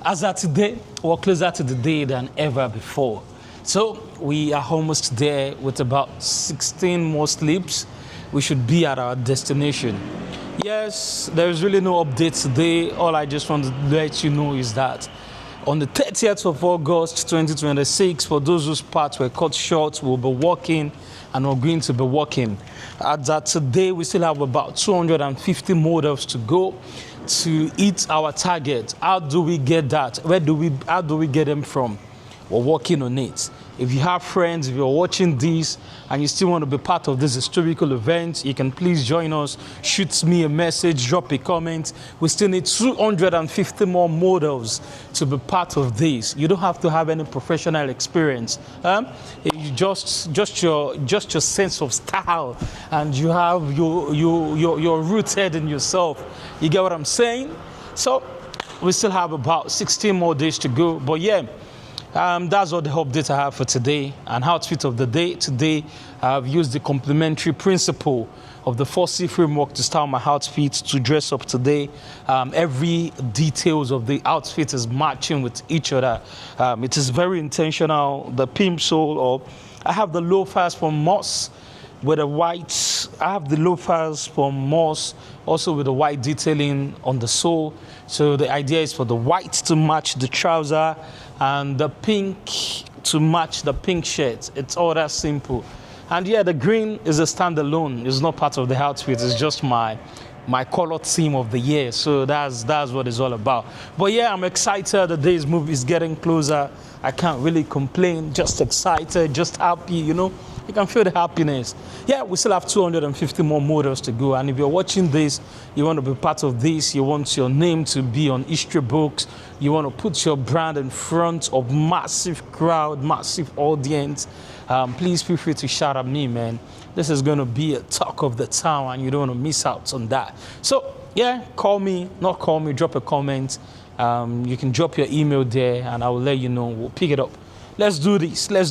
As at today, we're closer to the day than ever before. So we are almost there with about 16 more sleeps. We should be at our destination. Yes, there is really no update today. All I just want to let you know is that on the 30th of August 2026, for those whose parts were cut short, we'll be walking and we're going to be walking. At that today, we still have about 250 models to go to hit our target. How do we get that? How do we get them from? We're working on it. If you have friends, if you're watching this and you still want to be part of this historical event, you can please join us. Shoot me a message, drop a comment. We still need 250 more models to be part of this. You don't have to have any professional experience. You just your sense of style, and you have you're rooted in yourself. You get what I'm saying? So we still have about 16 more days to go. But yeah. That's all the update I have for today. And outfit of the day. Today, I've used the complementary principle of the 4C framework to style my outfit to dress up today. Every details of the outfit is matching with each other. It is very intentional. The pimp sole, or I have the loafers from Moss with a white. I have the loafers from Moss also with the white detailing on the sole. So the idea is for the white to match the trouser and the pink to match the pink shirt. It's all that simple. And yeah, the green is a standalone. It's not part of the outfit. It's just my color theme of the year. So that's what it's all about. But yeah, I'm excited. The day's move is getting closer. I can't really complain. Just excited, just happy, you know. You can feel the happiness. Yeah, we still have 250 more models to go. And if you're watching this, you want to be part of this, you want your name to be on history books, you want to put your brand in front of massive crowd, massive audience, please feel free to shout at me, man. This is going to be a talk of the town, and you don't want to miss out on that. So yeah, call me, drop a comment. You can drop your email there, and I will let you know. We'll pick it up. Let's do this.